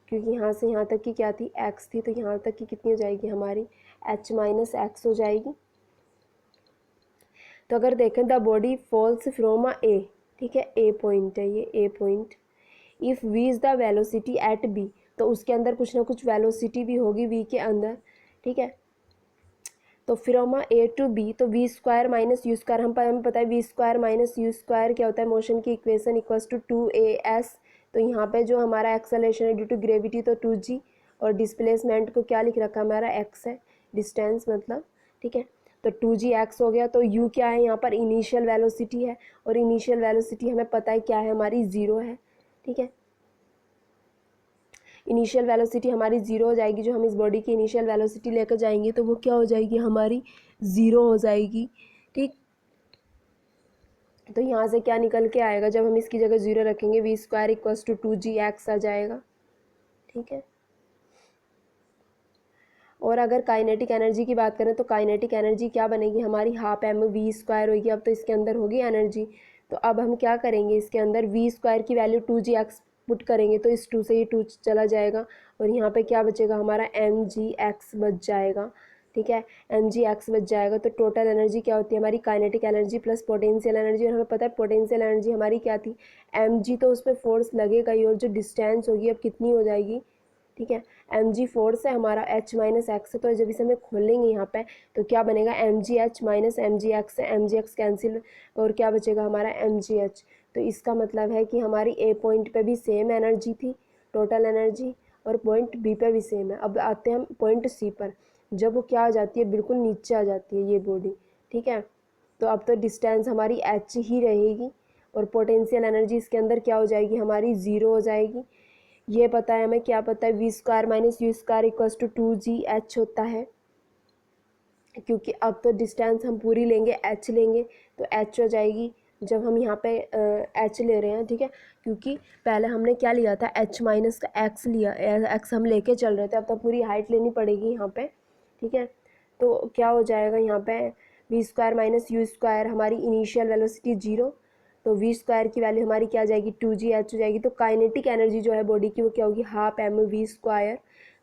[SPEAKER 1] क्योंकि यहाँ से यहाँ तक की क्या थी, एक्स थी, तो यहाँ तक की कितनी हो जाएगी हमारी, एच माइनस एक्स हो जाएगी। तो अगर देखें the body falls from a A, ठीक है, ए पॉइंट है ये, A point, if V is the velocity at B, तो उसके अंदर कुछ ना कुछ वेलोसिटी भी होगी वी के अंदर, ठीक है। तो फ्रॉम ए टू बी, तो V square minus U square, हमें पता है V square minus U square क्या होता है, मोशन की इक्वेशन इक्वल्स टू 2as। तो यहाँ पे जो हमारा एक्सेलरेशन है ड्यू टू ग्रेविटी तो 2g, और डिस्प्लेसमेंट को क्या लिख रखा है हमारा, x है, डिस्टेंस मतलब, ठीक है। तो 2gx हो गया, तो u क्या है यहाँ पर, इनिशियल वेलोसिटी है, और इनिशियल वेलोसिटी हमें पता है क्या है हमारी, ज़ीरो है, ठीक है। इनिशियल वेलोसिटी हमारी ज़ीरो हो जाएगी, जो हम इस बॉडी की इनिशियल वेलोसिटी लेकर जाएंगे तो वो क्या हो जाएगी, हमारी ज़ीरो हो जाएगी। ठीक, तो यहाँ से क्या निकल के आएगा, जब हम इसकी जगह ज़ीरो रखेंगे, v² इक्वल्स टू 2gx आ जाएगा। ठीक है। और अगर काइनेटिक एनर्जी की बात करें तो काइनेटिक एनर्जी क्या बनेगी हमारी, हाफ mv² होगी। अब तो इसके अंदर होगी एनर्जी, तो अब हम क्या करेंगे, इसके अंदर v² की वैल्यू 2gx पुट करेंगे तो इस 2 से ही 2 चला जाएगा और यहाँ पे क्या बचेगा हमारा mgx बच जाएगा। ठीक है, mgx बच जाएगा। तो टोटल एनर्जी क्या होती है हमारी, kinetic energy plus potential energy. और हमें पता है पोटेंशियल एनर्जी हमारी क्या थी, mg, तो उसमें फोर्स लगेगा ही, और जो डिस्टेंस होगी अब कितनी हो जाएगी। ठीक है, mg फोर्स है हमारा, h माइनस एक्स है, तो जब इसे हमें खोलेंगे यहाँ पे तो क्या बनेगा, mgh माइनस mgx है, mgx कैंसिल और क्या बचेगा हमारा mgh। तो इसका मतलब है कि हमारी ए पॉइंट पे भी सेम एनर्जी थी, टोटल एनर्जी, और पॉइंट बी पे भी सेम है। अब आते हैं हम पॉइंट सी पर, जब वो क्या आ जाती है, बिल्कुल नीचे आ जाती है ये बॉडी। ठीक है, तो अब तो डिस्टेंस हमारी h ही रहेगी और पोटेंशियल एनर्जी इसके अंदर क्या हो जाएगी हमारी, ज़ीरो हो जाएगी। ये पता है हमें, क्या पता है, v² minus u² equals to 2gh होता है, क्योंकि अब तो डिस्टेंस हम पूरी लेंगे, h लेंगे तो h हो जाएगी जब हम यहाँ पे h ले रहे हैं। ठीक है, क्योंकि पहले हमने क्या लिया था, h माइनस का x लिया, x हम लेके चल रहे थे, अब तो पूरी हाइट लेनी पड़ेगी यहाँ पे। ठीक है, तो क्या हो जाएगा यहाँ पे, v² माइनस u² हमारी इनिशियल वेलोसिटी 0, तो v² की वैल्यू हमारी क्या आ जाएगी, 2gh हो जाएगी। तो काइनेटिक एनर्जी जो है बॉडी की वो क्या होगी, हाफ mv²।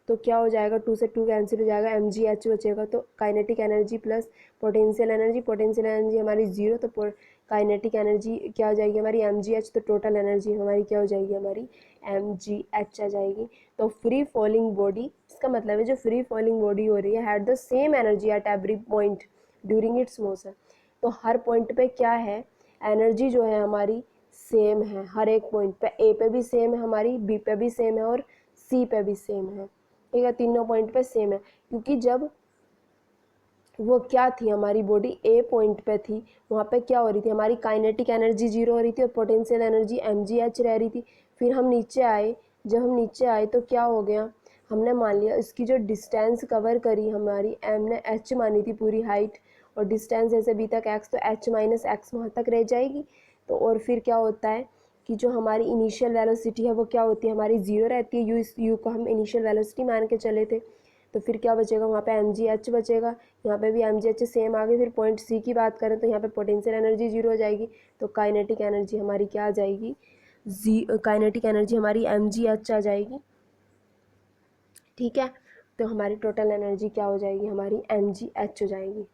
[SPEAKER 1] तो क्या हो जाएगा, 2 से 2 कैंसिल हो जाएगा, mgh बचेगा। तो kinetic energy plus potential energy, potential energy हमारी 0, तो काइनेटिक एनर्जी क्या हो जाएगी हमारी, mgh। तो टोटल एनर्जी हमारी क्या हो जाएगी, हमारी mgh आ जाएगी। तो फ्री फॉलिंग बॉडी, इसका मतलब है जो फ्री फॉलिंग बॉडी हो रही है, had the same energy at every point during its motion. तो हर पॉइंट पे क्या है, एनर्जी जो है हमारी सेम है, हर एक पॉइंट पे, ए पे भी सेम है हमारी, बी पे भी सेम है और सी पे भी सेम है। ठीक है, तीनों पॉइंट पे सेम है, क्योंकि जब वो क्या थी हमारी बॉडी ए पॉइंट पे थी, वहाँ पे क्या हो रही थी हमारी, काइनेटिक एनर्जी 0 हो रही थी और पोटेंशियल एनर्जी mgh रह रही थी। फिर हम नीचे आए, जब हम नीचे आए तो क्या हो गया, हमने मान लिया इसकी जो डिस्टेंस कवर करी हमारी, m ने h मानी थी पूरी हाइट, और डिस्टेंस ऐसे बी तक x, तो h माइनस एक्स वहाँ तक रह जाएगी। तो और फिर क्या होता है कि जो हमारी इनिशियल वेलोसिटी है वो क्या होती है हमारी, 0 रहती है। यू को हम इनिशियल वेलोसिटी मान के चले थे, तो फिर क्या बचेगा वहाँ पे mgh बचेगा, यहाँ पे भी mgh सेम आ गई। फिर पॉइंट सी की बात करें तो यहाँ पे पोटेंशियल एनर्जी 0 हो जाएगी, तो काइनेटिक एनर्जी हमारी क्या आ जाएगी, काइनेटिक एनर्जी हमारी mgh आ जाएगी। ठीक है, तो हमारी टोटल एनर्जी क्या हो जाएगी हमारी, mgh हो जाएगी।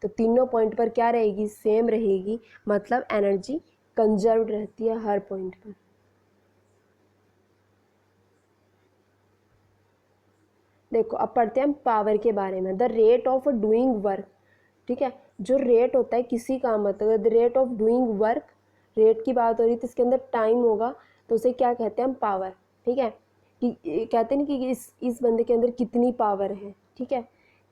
[SPEAKER 1] तो तीनों पॉइंट पर क्या रहेगी, सेम रहेगी, मतलब एनर्जी कंजर्व रहती है हर पॉइंट पर। देखो अब पढ़ते हैं हम पावर के बारे में, the rate of doing work. ठीक है, जो रेट होता है किसी काम, मतलब the rate of doing work, rate की बात हो रही है तो इसके अंदर टाइम होगा, तो उसे क्या कहते हैं हम, पावर। ठीक है, कि कहते हैं कि इस बंदे के अंदर कितनी पावर है। ठीक है,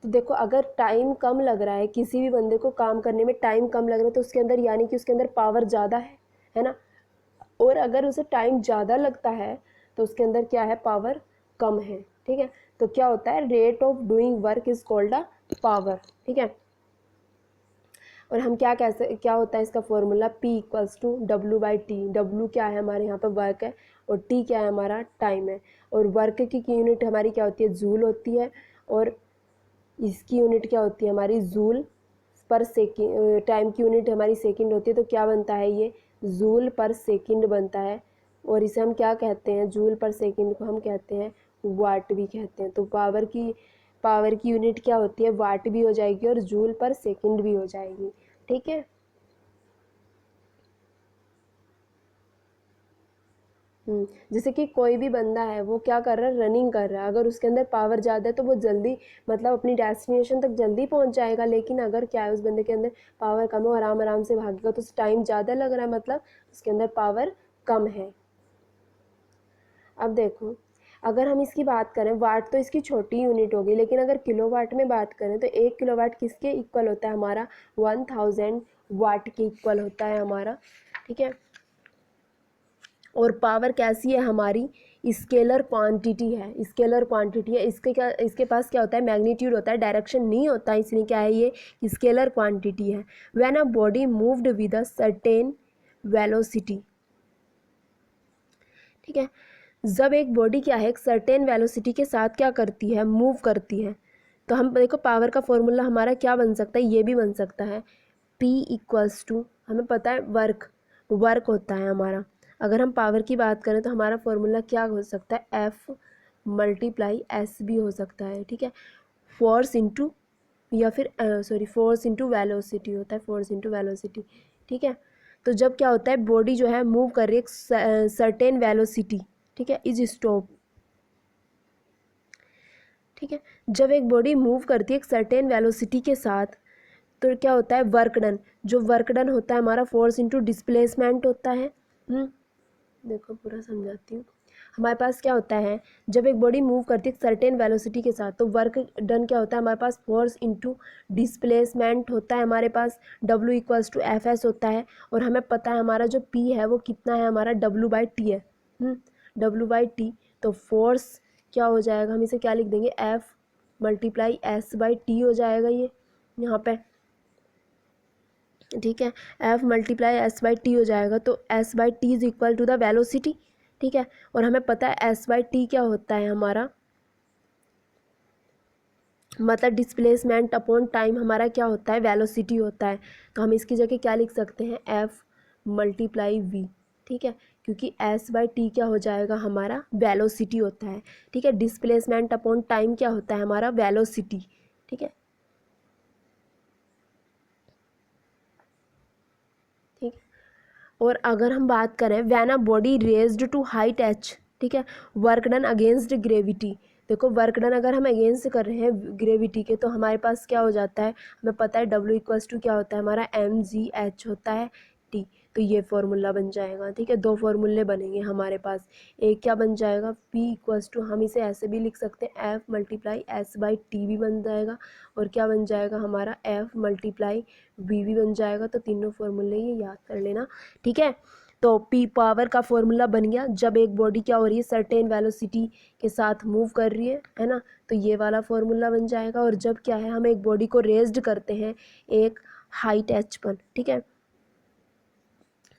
[SPEAKER 1] तो देखो अगर टाइम कम लग रहा है, किसी भी बंदे को काम करने में टाइम कम लग रहा है, तो उसके अंदर यानी कि उसके अंदर पावर ज़्यादा है ना। और अगर उसे टाइम ज़्यादा लगता है तो उसके अंदर क्या है, पावर कम है। ठीक है, तो क्या होता है, rate of doing work is called a power. ठीक है, और हम क्या होता है इसका formula, P equals to W/T। W क्या है हमारे यहाँ पे, वर्क है, और T क्या है हमारा, टाइम है। और वर्क की यूनिट हमारी क्या होती है, जूल होती है, और इसकी यूनिट क्या होती है हमारी, जूल पर सेकेंड। टाइम की यूनिट हमारी सेकंड होती है, तो क्या बनता है ये, जूल पर सेकंड बनता है। और इसे हम क्या कहते हैं, जूल पर सेकंड को हम कहते हैं वाट भी कहते हैं। तो पावर की यूनिट क्या होती है, वाट भी हो जाएगी और जूल पर सेकंड भी हो जाएगी। ठीक है, जैसे कि कोई भी बंदा है वो क्या कर रहा है, रनिंग कर रहा है, अगर उसके अंदर पावर ज़्यादा है तो वो जल्दी, मतलब अपनी डेस्टिनेशन तक जल्दी पहुंच जाएगा। लेकिन अगर क्या है, उस बंदे के अंदर पावर कम है, आराम आराम से भागेगा तो टाइम ज़्यादा लग रहा है, मतलब उसके अंदर पावर कम है। अब देखो, अगर हम इसकी बात करें, वाट तो इसकी छोटी यूनिट होगी, लेकिन अगर किलोवाट में बात करें तो 1 किलोवाट किसके इक्वल होता है हमारा, 1000 वाट के इक्वल होता है हमारा। ठीक है, और पावर कैसी है हमारी, स्केलर क्वांटिटी है, स्केलर क्वांटिटी है। इसके पास क्या होता है, मैग्नीट्यूड होता है, डायरेक्शन नहीं होता, इसलिए क्या है ये स्केलर क्वांटिटी है। When a body moved with a certain velocity, ठीक है, जब एक बॉडी क्या है एक सर्टेन वेलोसिटी के साथ क्या करती है, मूव करती है, तो हम देखो पावर का फॉर्मूला हमारा क्या बन सकता है, ये भी बन सकता है P इक्वल्स टू, हमें पता है वर्क होता है हमारा। अगर हम पावर की बात करें तो हमारा फॉर्मूला क्या हो सकता है, F मल्टीप्लाई S भी हो सकता है, ठीक है। फोर्स इंटू या फिर फोर्स इंटू वेलोसिटी होता है, फोर्स इंटू वेलोसिटी, ठीक है। तो जब क्या होता है बॉडी जो है मूव कर रही है सर्टेन वेलोसिटी, ठीक है, इज स्टॉप, ठीक है। जब एक बॉडी मूव करती है एक सर्टेन वेलोसिटी के साथ तो क्या होता है वर्क डन, जो वर्क डन होता है हमारा फोर्स इंटू डिस्प्लेसमेंट होता है। देखो पूरा समझाती हूँ। हमारे पास क्या होता है जब एक बॉडी मूव करती है सर्टेन वेलोसिटी के साथ तो वर्क डन क्या होता है हमारे पास फोर्स इंटू डिस्प्लेसमेंट होता है, हमारे पास W equals to F S होता है। और हमें पता है हमारा जो P है वो कितना है, हमारा W/T है, W/T। तो फोर्स क्या हो जाएगा, हम इसे क्या लिख देंगे, F मल्टीप्लाई S/T हो जाएगा ये यहाँ पे, ठीक है। F मल्टीप्लाई S/T हो जाएगा, तो S/T is equal to the velocity, ठीक है। और हमें पता है S/T क्या होता है हमारा, मतलब डिस्प्लेसमेंट अपॉन टाइम हमारा क्या होता है, वेलोसिटी होता है। तो हम इसकी जगह क्या लिख सकते हैं, F मल्टीप्लाई V, ठीक है, क्योंकि S/T क्या हो जाएगा हमारा वेलोसिटी होता है, ठीक है। डिस्प्लेसमेंट अपॉन टाइम क्या होता है हमारा वेलोसिटी, ठीक है, ठीक है। और अगर हम बात करें when a body raised to height h, ठीक है, वर्क डन अगेंस्ट ग्रेविटी, देखो वर्क डन अगर हम अगेंस्ट कर रहे हैं ग्रेविटी के तो हमारे पास क्या हो जाता है, हमें पता है W इक्वल्स टू क्या होता है हमारा mgh होता है T। तो ये फॉर्मूला बन जाएगा, ठीक है, दो फॉर्मूले बनेंगे हमारे पास। एक क्या बन जाएगा P इक्वल्स टू, हम इसे ऐसे भी लिख सकते हैं F मल्टीप्लाई S/T भी बन जाएगा, और क्या बन जाएगा हमारा F मल्टीप्लाई V भी बन जाएगा। तो तीनों फॉर्मूले ये याद कर लेना, ठीक है। तो P पावर का फॉर्मूला बन गया जब एक बॉडी क्या हो रही है सर्टेन वेलोसिटी के साथ मूव कर रही है ना, तो ये वाला फॉर्मूला बन जाएगा। और जब क्या है हम एक बॉडी को रेज्ड करते हैं एक हाइट h पर, ठीक है,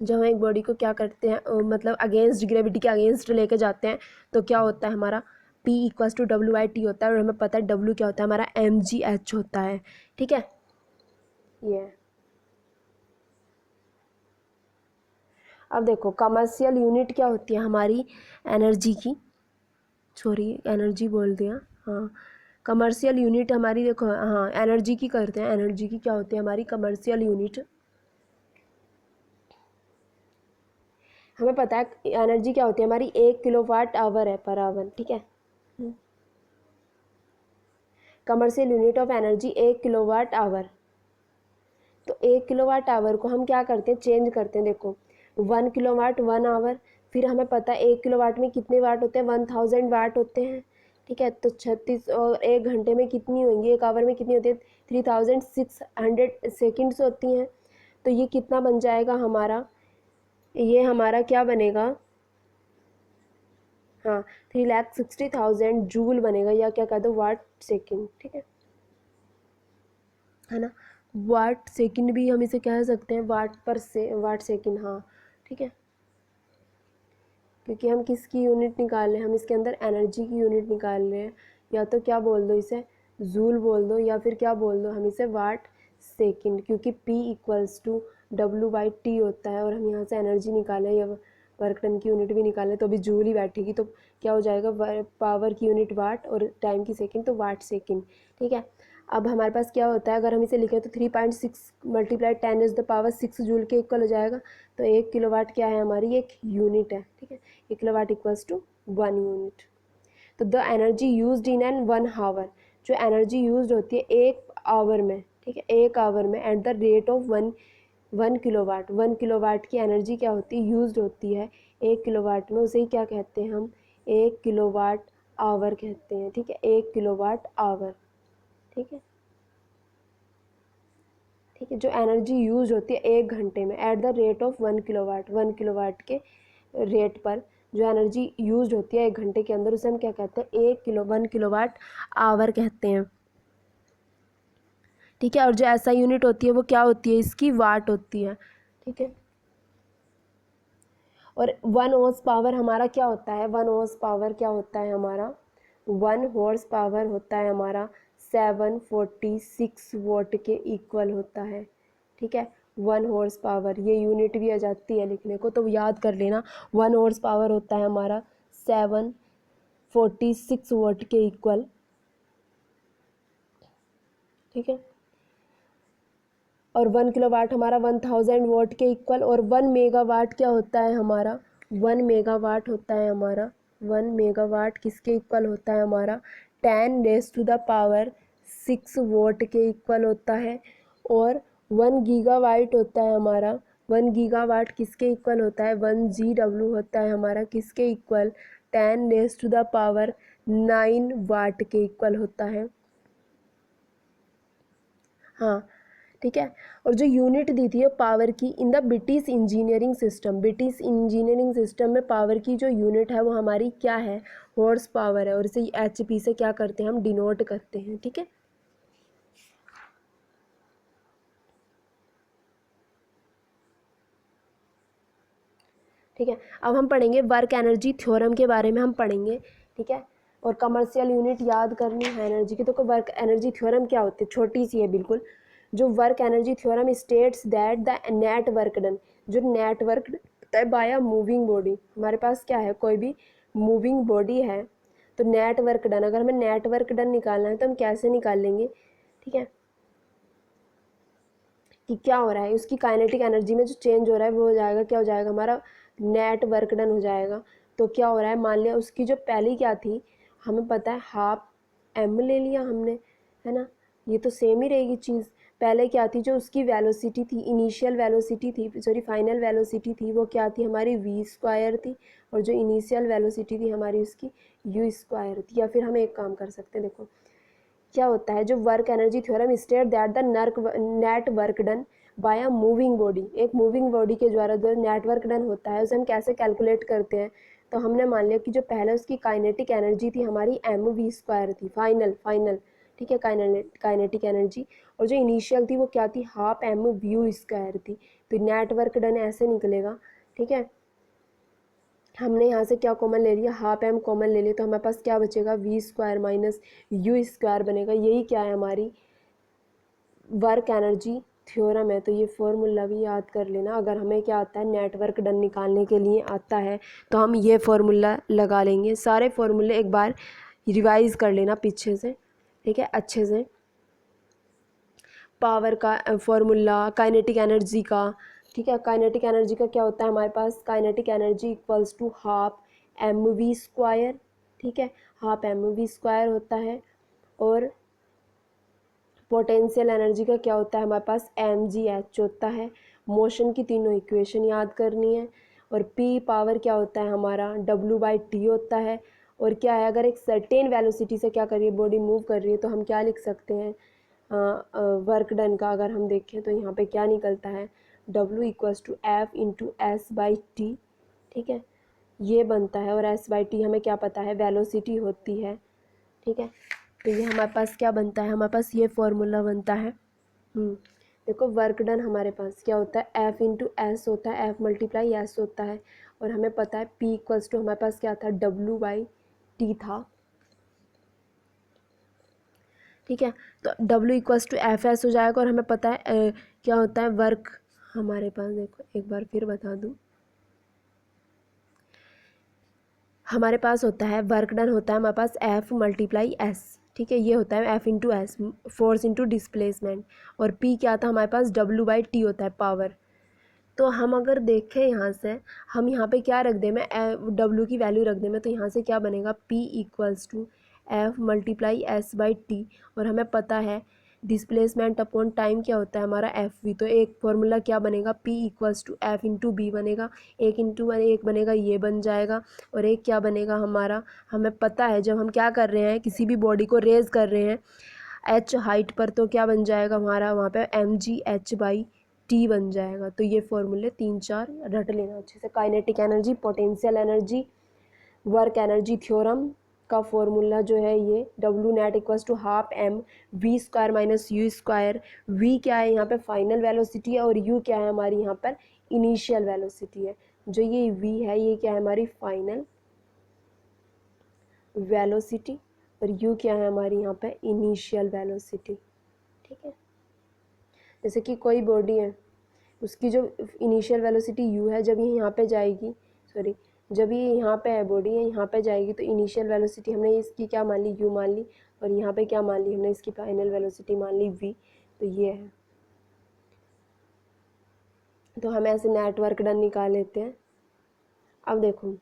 [SPEAKER 1] जब हम एक बॉडी को क्या करते हैं मतलब अगेंस्ट ग्रेविटी के अगेंस्ट लेके जाते हैं तो क्या होता है हमारा P इक्वल्स टू W/T होता है। और हमें पता है W क्या होता है हमारा mgh होता है, ठीक है। ये अब देखो कमर्शियल यूनिट क्या होती है हमारी एनर्जी की, सॉरी एनर्जी बोल दिया, हाँ कमर्शियल यूनिट हमारी, देखो हाँ एनर्जी की करते हैं, एनर्जी की क्या होती है हमारी कमर्शियल यूनिट, हमें पता है एनर्जी क्या होती है हमारी 1 किलोवाट आवर है पर आवर, ठीक है। Commercial unit of energy 1 kilowatt hour. तो 1 किलोवाट आवर को हम क्या करते हैं चेंज करते हैं, देखो 1 किलोवाट 1 आवर, फिर हमें पता है 1 किलोवाट में कितने वाट होते हैं 1000 वाट होते हैं, ठीक है। तो 36 और 1 घंटे में कितनी होंगी, 1 आवर में कितनी होती है 3600 सेकेंड्स होती हैं। तो ये कितना बन जाएगा हमारा, ये हमारा क्या बनेगा, हाँ 3,60,000 जूल बनेगा, या क्या कहते हो वाट सेकेंड, ठीक है ना। वाट सेकंड भी हम इसे कह सकते हैं, वाट सेकंड, हाँ ठीक है, क्योंकि हम किसकी यूनिट निकाल रहे हैं, हम इसके अंदर एनर्जी की यूनिट निकाल रहे हैं। या तो क्या बोल दो इसे जूल बोल दो, या फिर क्या बोल दो हम इसे वाट सेकंड, क्योंकि P इक्वल्स टू W/T होता है। और हम यहाँ से एनर्जी निकालें या वर्क डन की यूनिट भी निकालें तो अभी जूल ही बैठेगी, तो क्या हो जाएगा पावर की यूनिट वाट और टाइम की सेकंड, तो वाट सेकंड, ठीक है। अब हमारे पास क्या होता है अगर हम इसे लिखें तो 3.6 मल्टीप्लाई 10⁻⁶ जूल के इक्वल हो जाएगा। तो 1 किलोवाट क्या है हमारी एक यूनिट है, ठीक है, 1 किलोवाट इक्वल्स टू 1 यूनिट। तो the energy used in an 1 hour, जो एनर्जी यूज्ड होती है 1 आवर में, ठीक है 1 आवर में at the rate of 1 kilowatt, 1 kilowatt की एनर्जी क्या होती है यूज्ड होती है 1 किलोवाट में, उसे ही क्या कहते हैं हम 1 किलोवाट आवर कहते हैं, ठीक है 1 किलोवाट आवर, ठीक है, ठीक है। जो एनर्जी यूज होती है 1 घंटे में at the rate of 1 kilowatt, 1 kilowatt के रेट पर जो एनर्जी यूज होती है 1 घंटे के अंदर, उसे हम क्या कहते हैं, 1 किलोवाट कहते हैं। ठीक है, और जो ऐसा यूनिट होती है वो क्या होती है, इसकी वाट होती है। ठीक है, और 1 हॉर्स पावर हमारा क्या होता है, 1 हॉर्स पावर क्या होता है हमारा, 1 हॉर्स पावर होता है हमारा 746 वॉट के इक्वल होता है। ठीक है, 1 हॉर्स पावर, ये यूनिट भी आ जाती है लिखने को, तो याद कर लेना। 1 हॉर्स पावर होता है हमारा 746 वॉट के इक्वल। ठीक है, और 1 किलोवाट हमारा 1000 वॉट के इक्वल। और 1 मेगावाट क्या होता है हमारा, 1 मेगावाट होता है हमारा, 1 मेगावाट किसके इक्वल होता है हमारा, 10⁻⁶ वॉट के इक्वल होता है। और 1 गीगावाट होता है हमारा, 1 गीगावाट किसके इक्वल होता है, 1 GW होता है हमारा किसके इक्वल, 10⁹ वाट के इक्वल होता है। हाँ, ठीक है, और जो यूनिट दी थी है पावर की in the British engineering system, British engineering system में पावर की जो यूनिट है वो हमारी क्या है, हॉर्स पावर है, और इसे HP से क्या करते हैं, हम डिनोट करते हैं। ठीक है, ठीक है, अब हम पढ़ेंगे वर्क एनर्जी थ्योरम के बारे में हम पढ़ेंगे। ठीक है, और कमर्शियल यूनिट याद करनी है एनर्जी की, तो वर्क एनर्जी थ्योरम क्या होती है, छोटी सी है बिल्कुल। जो work energy theorem states that the net work done, जो नेट वर्क होता है बाय अ मूविंग बॉडी, हमारे पास क्या है, कोई भी मूविंग बॉडी है तो नेट वर्क डन, अगर हमें नेट वर्क डन निकालना है तो हम कैसे निकाल लेंगे। ठीक है, कि क्या हो रहा है, उसकी काइनेटिक एनर्जी में जो चेंज हो रहा है वो हो जाएगा, क्या हो जाएगा हमारा, नेट वर्क डन हो जाएगा। तो क्या हो रहा है, मान लिया उसकी जो पहली क्या थी, हमें पता है 12m ले लिया हमने, है ना, ये तो सेम ही रहेगी चीज़। पहले क्या थी, जो उसकी वेलोसिटी थी, इनिशियल वेलोसिटी थी, सॉरी फाइनल वेलोसिटी थी, वो क्या थी हमारी v² थी, और जो इनिशियल वेलोसिटी थी हमारी उसकी u² थी। या फिर हम एक काम कर सकते हैं, देखो क्या होता है, जो work energy theorem state that the net work done bye a moving body, एक मूविंग बॉडी के द्वारा जो नेटवर्क डन होता है उसे हम कैसे कैलकुलेट करते हैं। तो हमने मान लिया कि जो पहले उसकी काइनेटिक एनर्जी थी हमारी mv² थी, फाइनल। ठीक है, काइनेटिक एनर्जी, और जो इनिशियल थी वो क्या थी, 12mv² थी। तो नेटवर्क डन ऐसे निकलेगा। ठीक है, हमने यहाँ से क्या कॉमन ले लिया, 12m कॉमन ले लिया, तो हमारे पास क्या बचेगा, v² माइनस u² बनेगा। यही क्या है, हमारी वर्क एनर्जी थ्योरम है। तो ये फॉर्मूला भी याद कर लेना, अगर हमें क्या आता है, नेटवर्क डन निकालने के लिए आता है तो हम ये फॉर्मूला लगा लेंगे। सारे फॉर्मूले एक बार रिवाइज कर लेना पीछे से, ठीक है, अच्छे से। पावर का फॉर्मूला, काइनेटिक एनर्जी का, ठीक है, काइनेटिक एनर्जी का क्या होता है हमारे पास, kinetic energy equals to 12mv²। ठीक है, 12mv² होता है। और पोटेंशियल एनर्जी का क्या होता है हमारे पास, mgh होता है। मोशन की तीनों इक्वेशन याद करनी है। और p पावर क्या होता है हमारा, w/t होता है। और क्या है, अगर एक सर्टेन वेलोसिटी से क्या कर रही है, बॉडी मूव कर रही है, तो हम क्या लिख सकते हैं, वर्क डन का अगर हम देखें तो यहाँ पे क्या निकलता है, W=F/s/t। ठीक है, ये बनता है, और s/t हमें क्या पता है, वेलोसिटी होती है। ठीक है, तो ये हमारे पास क्या बनता है, हमारे पास ये फॉर्मूला बनता है। देखो वर्क डन हमारे पास क्या होता है, F/s होता है, F×s होता है। और हमें पता है P हमारे पास क्या था, W/t था। ठीक है, तो W=Fs हो जाएगा। और हमें पता है क्या होता है वर्क हमारे पास, देखो एक बार फिर बता दूं, हमारे पास होता है वर्क डन होता है हमारे पास F×s। ठीक है, ये होता है F/s, फोर्स इंटू डिस्प्लेसमेंट। और P क्या था हमारे पास, W/t होता है, पावर। तो हम अगर देखें यहाँ से, हम यहाँ पे क्या रख दें, मैं W की वैल्यू रख दें मैं, तो यहाँ से क्या बनेगा, P=F×s/t। और हमें पता है डिस्प्लेसमेंट अपॉन टाइम क्या होता है हमारा, FV। तो एक फॉर्मूला क्या बनेगा, P=F/b बनेगा। एक इंटू एक बनेगा, ये बन जाएगा। और एक क्या बनेगा हमारा, हमें पता है जब हम क्या कर रहे हैं, किसी भी बॉडी को रेज कर रहे हैं h हाइट पर, तो क्या बन जाएगा हमारा वहाँ पे mgh/t। टी बन जाएगा। तो ये फॉर्मूले 3-4 रट लेना अच्छे से। Kinetic energy, potential energy, work energy theorem का फॉर्मूला जो है ये W net equals to half M V square minus U square. V क्या है यहाँ पे फाइनल वेलोसिटी है, और यू क्या है हमारी यहाँ पर इनिशियल वेलोसिटी है। जो ये वी है ये क्या है हमारी फाइनल वेलोसिटी, और यू क्या है हमारी यहाँ पे इनिशियल वेलोसिटी। ठीक है, जैसे कि कोई बॉडी है, उसकी जो इनिशियल वेलोसिटी यू है, जब ये यहाँ पे जाएगी, सॉरी जब ये यहाँ पे है बॉडी है यहाँ पे जाएगी, तो इनिशियल वेलोसिटी हमने इसकी क्या मान ली, यू मान ली, और यहाँ पे क्या मान ली हमने इसकी फाइनल वेलोसिटी मान ली वी। तो ये है, तो हम ऐसे नेटवर्क डन निकाल लेते हैं। अब देखो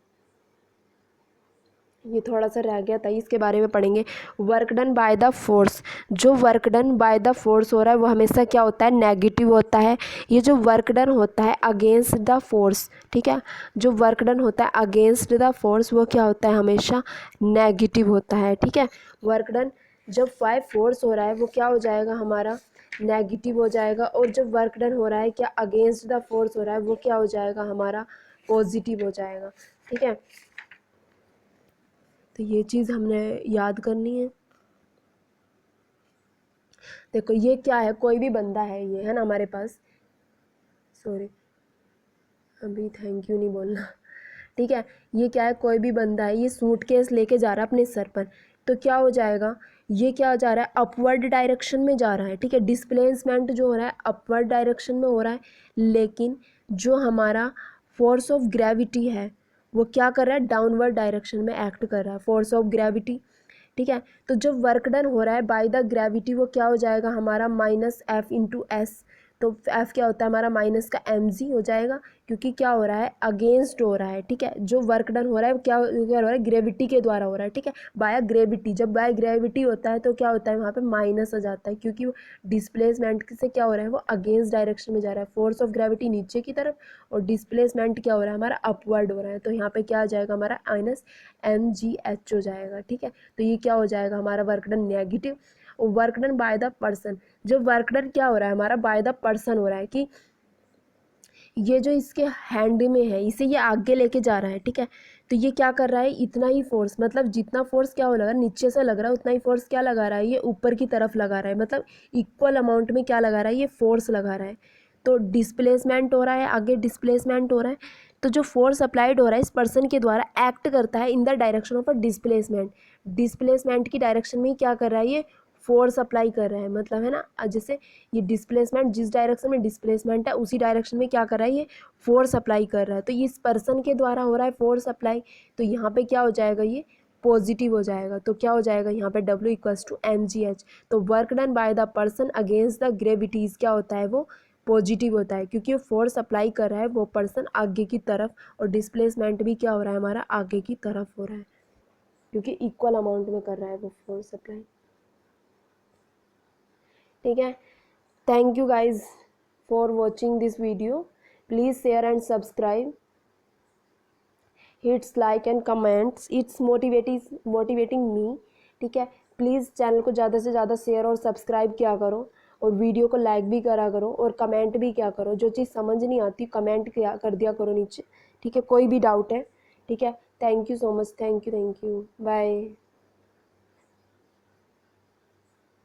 [SPEAKER 1] ये थोड़ा सा रह गया था, इसके बारे में पढ़ेंगे। Work done by the force, जो work done by the force हो रहा है वो हमेशा क्या होता है, नेगेटिव होता है। ये जो वर्क डन होता है अगेंस्ट द फोर्स, ठीक है, जो वर्क डन होता है अगेंस्ट द फोर्स वो क्या होता है, हमेशा नेगेटिव होता है। ठीक है, वर्क डन जब बाय फोर्स हो रहा है वो क्या हो जाएगा हमारा, नेगेटिव हो जाएगा, और जब वर्क डन हो रहा है क्या अगेंस्ट द फोर्स हो रहा है वो क्या हो जाएगा हमारा, पॉजिटिव हो जाएगा। ठीक है, तो ये चीज़ हमने याद करनी है। देखो ये क्या है, कोई भी बंदा है ये, है ना हमारे पास, सॉरी अभी थैंक यू नहीं बोलना। ठीक है, ये क्या है, कोई भी बंदा है, ये सूटकेस लेके जा रहा है अपने सर पर, तो क्या हो जाएगा, ये क्या जा रहा है, अपवर्ड डायरेक्शन में जा रहा है। ठीक है, डिस्प्लेसमेंट जो हो रहा है अपवर्ड डायरेक्शन में हो रहा है, लेकिन जो हमारा फोर्स ऑफ ग्रेविटी है वो क्या कर रहा है, डाउनवर्ड डायरेक्शन में एक्ट कर रहा है, फोर्स ऑफ ग्रेविटी। ठीक है, तो जब वर्क डन हो रहा है बाय द ग्रेविटी वो क्या हो जाएगा हमारा माइनस एफ इंटू एस। तो एफ क्या होता है हमारा माइनस का एम जी हो जाएगा, क्योंकि क्या हो रहा है, अगेंस्ट हो रहा है। ठीक है, जो वर्क डन हो रहा है क्या हो रहा है, ग्रेविटी के द्वारा हो रहा है। ठीक है, बाय ग्रेविटी, जब बाय ग्रेविटी होता है तो क्या होता है वहाँ पे माइनस आ जाता है, क्योंकि वो डिस्प्लेसमेंट से क्या हो रहा है, वो अगेंस्ट डायरेक्शन में जा रहा है। फोर्स ऑफ ग्रेविटी नीचे की तरफ, और डिस्प्लेसमेंट क्या हो रहा है हमारा, अपवर्ड हो रहा है। तो यहाँ पे क्या आ जाएगा हमारा माइनस एम जी एच हो जाएगा। ठीक है, तो ये क्या हो जाएगा हमारा work done negative. Work done by the person, जो वर्क डन क्या हो रहा है हमारा, बाय द पर्सन हो रहा है, कि ये जो इसके हैंड में है इसे ये आगे लेके जा रहा है। ठीक है, तो ये क्या कर रहा है, इतना ही फोर्स, मतलब जितना फोर्स क्या हो लगा नीचे से लग रहा है उतना ही फोर्स क्या लगा रहा है, ये ऊपर की तरफ लगा रहा है, मतलब इक्वल अमाउंट में क्या लगा रहा है, ये फोर्स लगा रहा है। तो डिस्प्लेसमेंट हो रहा है, आगे डिस्प्लेसमेंट हो रहा है। तो जो फोर्स अप्लाइड हो रहा है इस पर्सन के द्वारा एक्ट करता है in the direction of a displacement. Displacement की डायरेक्शन में क्या कर रहा है, ये फोर्स अप्लाई कर रहा है, मतलब है ना, जैसे ये डिस्प्लेसमेंट जिस डायरेक्शन में डिस्प्लेसमेंट है उसी डायरेक्शन में क्या कर रहा है, ये फोर्स अप्लाई कर रहा है। तो इस पर्सन के द्वारा हो रहा है फोर्स अप्लाई, तो यहाँ पे क्या हो जाएगा, ये पॉजिटिव हो जाएगा। तो क्या हो जाएगा यहाँ पे W equals to M G H. तो work done by the person against the gravity's क्या होता है, वो पॉजिटिव होता है, क्योंकि वो फोर्स अप्लाई कर रहा है वो पर्सन आगे की तरफ, और डिस्प्लेसमेंट भी क्या हो रहा है हमारा, आगे की तरफ हो रहा है, क्योंकि इक्वल अमाउंट में कर रहा है वो फोर्स अप्लाई। ठीक है, thank you guys for watching this video. Please share and subscribe, hits like and comments, it's motivating me. ठीक है, प्लीज़ चैनल को ज़्यादा से ज़्यादा शेयर और सब्सक्राइब किया करो, और वीडियो को लाइक भी करा करो, और कमेंट भी किया करो। जो चीज़ समझ नहीं आती कमेंट किया कर दिया करो नीचे। ठीक है, कोई भी डाउट है। ठीक है, thank you so much, thank you bye.